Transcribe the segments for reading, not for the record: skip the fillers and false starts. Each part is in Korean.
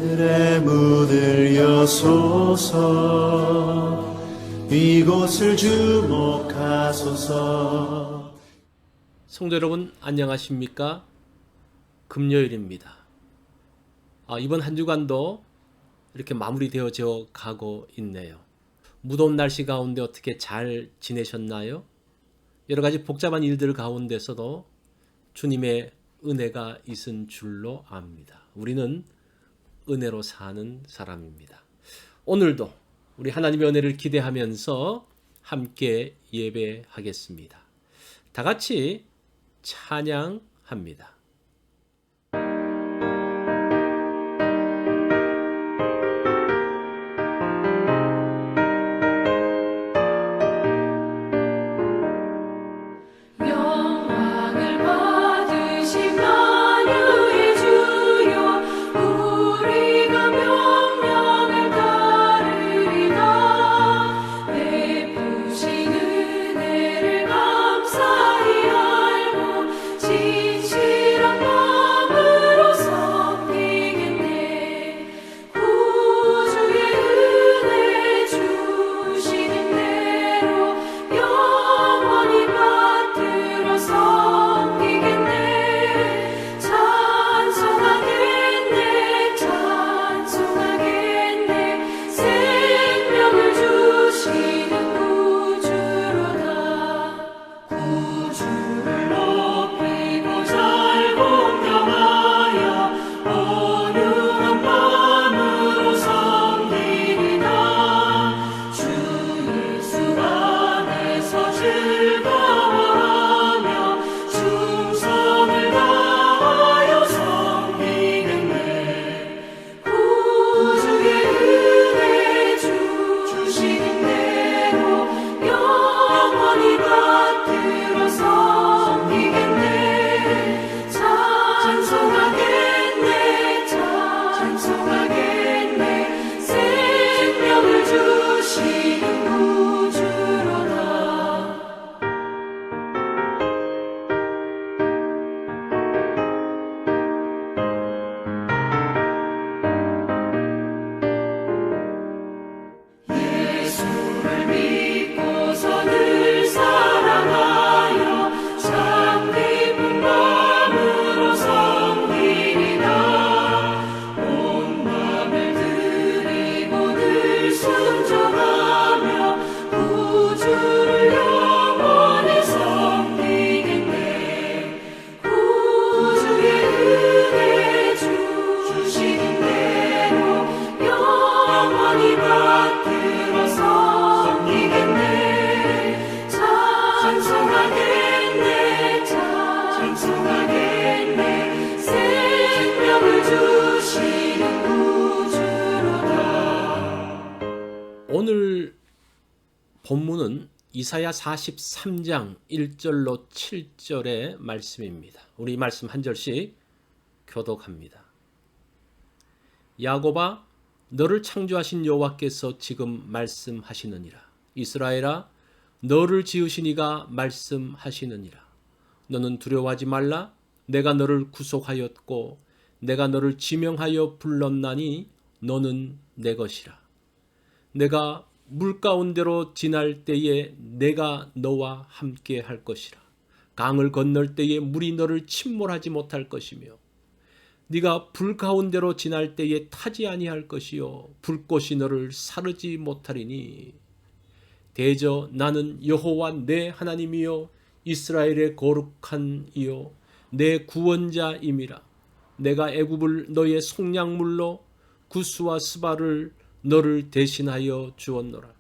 하늘의 문을 여소서 이곳을 주목하소서. 성도 여러분 안녕하십니까? 금요일입니다. 이번 한 주간도 이렇게 마무리되어져 가고 있네요. 무더운 날씨 가운데 어떻게 잘 지내셨나요? 여러 가지 복잡한 일들 가운데서도 주님의 은혜가 있은 줄로 압니다. 우리는 은혜로 사는 사람입니다. 오늘도 우리 하나님의 은혜를 기대하면서 함께 예배하겠습니다. 다 같이 찬양합니다. 오늘 본문은 이사야 43장 1절로 7절의 말씀입니다. 우리 말씀 한 절씩 교독합니다. 야곱아, 너를 창조하신 여호와께서 지금 말씀하시느니라. 이스라엘아, 너를 지으신 이가 말씀하시느니라. 너는 두려워하지 말라. 내가 너를 구속하였고 내가 너를 지명하여 불렀나니 너는 내 것이라. 내가 물 가운데로 지날 때에 내가 너와 함께 할 것이라. 강을 건널 때에 물이 너를 침몰하지 못할 것이며 네가 불 가운데로 지날 때에 타지 아니할 것이요 불꽃이 너를 사르지 못하리니 대저 나는 여호와 내 하나님이요 이스라엘의 거룩한 이요 내 구원자임이라. 내가 애굽을 너의 속량물로 구스와 스바를 너를 대신하여 주었노라.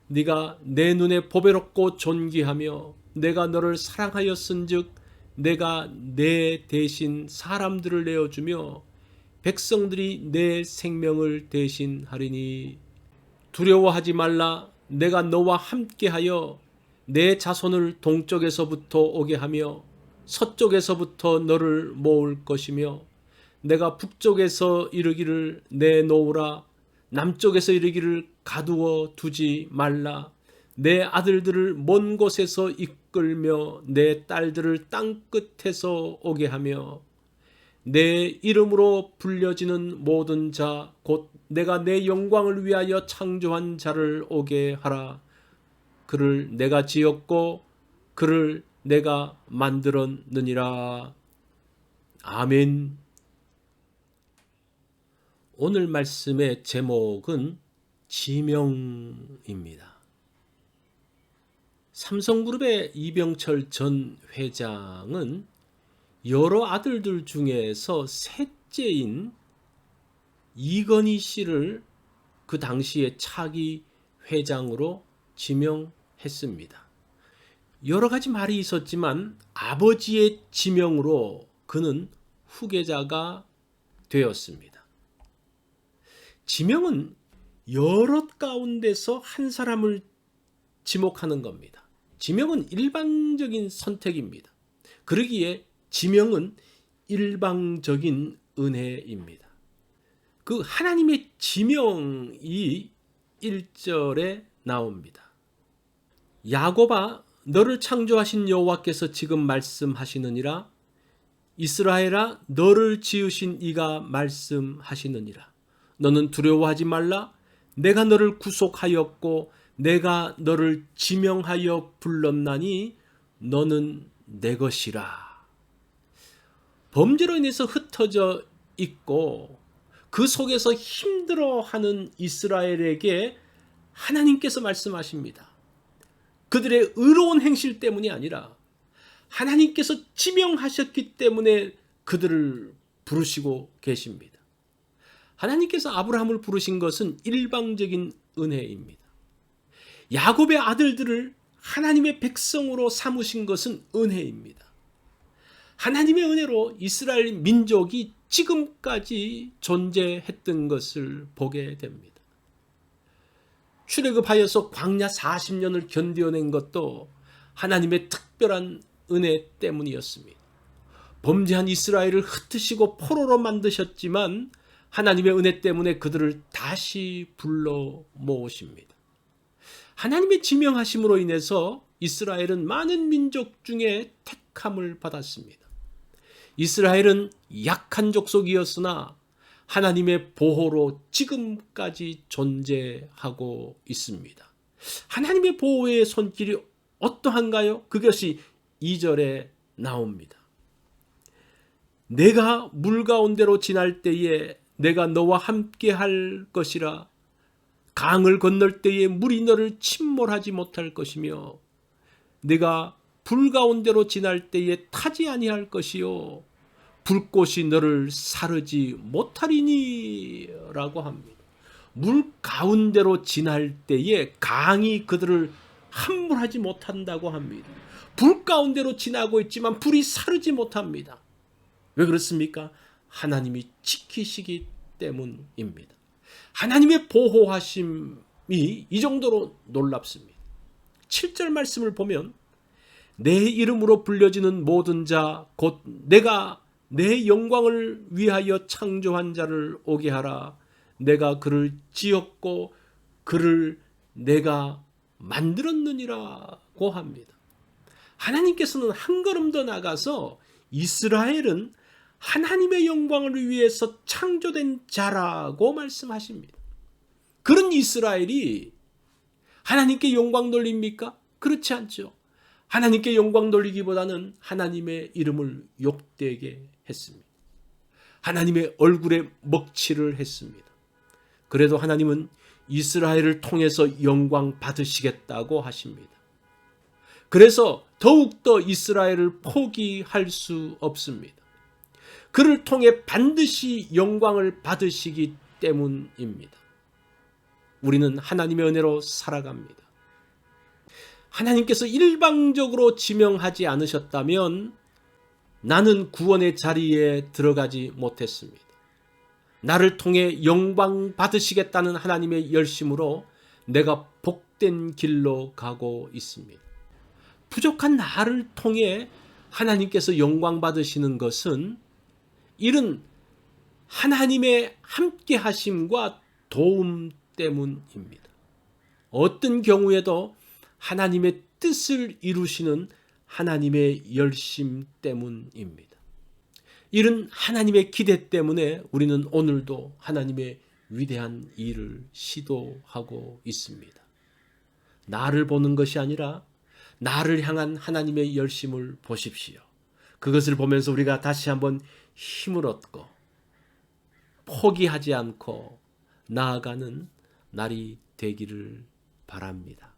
네가 내 눈에 보배롭고 존귀하며 내가 너를 사랑하였은즉 내가 내 대신 사람들을 내어주며 백성들이 내 생명을 대신하리니 두려워하지 말라. 내가 너와 함께하여 내 자손을 동쪽에서부터 오게 하며 서쪽에서부터 너를 모을 것이며 내가 북쪽에서 이르기를 내놓으라. 남쪽에서 이르기를 가두어 두지 말라. 내 아들들을 먼 곳에서 이끌며 내 딸들을 땅 끝에서 오게 하며 내 이름으로 불려지는 모든 자 곧 내가 내 영광을 위하여 창조한 자를 오게 하라. 그를 내가 지었고 그를 내가 만들었느니라. 아멘. 오늘 말씀의 제목은 지명입니다. 삼성그룹의 이병철 전 회장은 여러 아들들 중에서 셋째인 이건희 씨를 그 당시에 차기 회장으로 지명했습니다. 여러 가지 말이 있었지만 아버지의 지명으로 그는 후계자가 되었습니다. 지명은 여러 가운데서 한 사람을 지목하는 겁니다. 지명은 일방적인 선택입니다. 그러기에 지명은 일방적인 은혜입니다. 그 하나님의 지명이 1절에 나옵니다. 야곱아, 너를 창조하신 여호와께서 지금 말씀하시느니라. 이스라엘아, 너를 지으신 이가 말씀하시느니라. 너는 두려워하지 말라. 내가 너를 구속하였고 내가 너를 지명하여 불렀나니 너는 내 것이라. 범죄로 인해서 흩어져 있고 그 속에서 힘들어하는 이스라엘에게 하나님께서 말씀하십니다. 그들의 의로운 행실 때문이 아니라 하나님께서 지명하셨기 때문에 그들을 부르시고 계십니다. 하나님께서 아브라함을 부르신 것은 일방적인 은혜입니다. 야곱의 아들들을 하나님의 백성으로 삼으신 것은 은혜입니다. 하나님의 은혜로 이스라엘 민족이 지금까지 존재했던 것을 보게 됩니다. 출애굽하여서 광야 40년을 견뎌낸 것도 하나님의 특별한 은혜 때문이었습니다. 범죄한 이스라엘을 흩으시고 포로로 만드셨지만 하나님의 은혜 때문에 그들을 다시 불러 모으십니다. 하나님의 지명하심으로 인해서 이스라엘은 많은 민족 중에 택함을 받았습니다. 이스라엘은 약한 족속이었으나 하나님의 보호로 지금까지 존재하고 있습니다. 하나님의 보호의 손길이 어떠한가요? 그것이 2절에 나옵니다. 내가 물 가운데로 지날 때에 내가 너와 함께 할 것이라. 강을 건널 때에 물이 너를 침몰하지 못할 것이며 내가 불 가운데로 지날 때에 타지 아니할 것이요 불꽃이 너를 사르지 못하리니 라고 합니다. 물 가운데로 지날 때에 강이 그들을 함몰하지 못한다고 합니다. 불 가운데로 지나고 있지만 불이 사르지 못합니다. 왜 그렇습니까? 하나님이 지키시기 때문입니다. 하나님의 보호하심이 이 정도로 놀랍습니다. 7절 말씀을 보면 내 이름으로 불려지는 모든 자 곧 내가 내 영광을 위하여 창조한 자를 오게 하라. 내가 그를 지었고 그를 내가 만들었느니라고 합니다. 하나님께서는 한 걸음 더 나가서 이스라엘은 하나님의 영광을 위해서 창조된 자라고 말씀하십니다. 그런 이스라엘이 하나님께 영광 돌립니까? 그렇지 않죠. 하나님께 영광 돌리기보다는 하나님의 이름을 욕되게 했습니다. 하나님의 얼굴에 먹칠을 했습니다. 그래도 하나님은 이스라엘을 통해서 영광 받으시겠다고 하십니다. 그래서 더욱더 이스라엘을 포기할 수 없습니다. 그를 통해 반드시 영광을 받으시기 때문입니다. 우리는 하나님의 은혜로 살아갑니다. 하나님께서 일방적으로 지명하지 않으셨다면 나는 구원의 자리에 들어가지 못했습니다. 나를 통해 영광 받으시겠다는 하나님의 열심으로 내가 복된 길로 가고 있습니다. 부족한 나를 통해 하나님께서 영광 받으시는 것은 이런 하나님의 함께 하심과 도움 때문입니다. 어떤 경우에도 하나님의 뜻을 이루시는 하나님의 열심 때문입니다. 이런 하나님의 기대 때문에 우리는 오늘도 하나님의 위대한 일을 시도하고 있습니다. 나를 보는 것이 아니라 나를 향한 하나님의 열심을 보십시오. 그것을 보면서 우리가 다시 한번 힘을 얻고 포기하지 않고 나아가는 날이 되기를 바랍니다.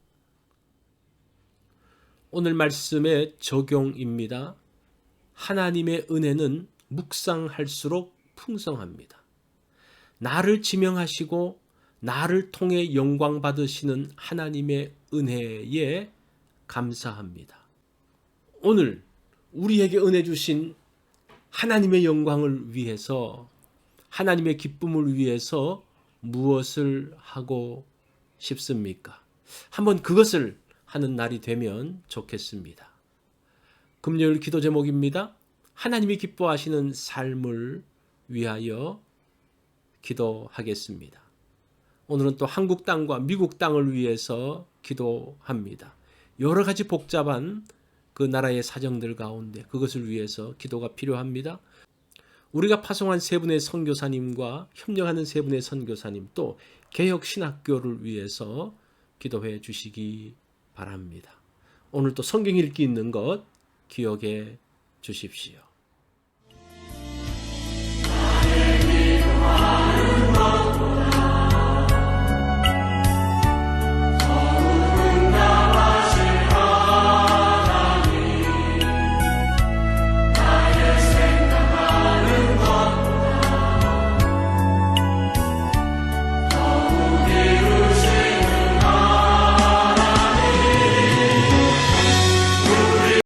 오늘 말씀의 적용입니다. 하나님의 은혜는 묵상할수록 풍성합니다. 나를 지명하시고 나를 통해 영광 받으시는 하나님의 은혜에 감사합니다. 오늘 우리에게 은혜 주신 하나님의 영광을 위해서, 하나님의 기쁨을 위해서 무엇을 하고 싶습니까? 한번 그것을 하는 날이 되면 좋겠습니다. 금요일 기도 제목입니다. 하나님이 기뻐하시는 삶을 위하여 기도하겠습니다. 오늘은 또 한국 땅과 미국 땅을 위해서 기도합니다. 여러 가지 복잡한 그 나라의 사정들 가운데 그것을 위해서 기도가 필요합니다. 우리가 파송한 세 분의 선교사님과 협력하는 세 분의 선교사님, 또 개혁신학교를 위해서 기도해 주시기 바랍니다. 오늘 또 성경 읽기 있는 것 기억해 주십시오.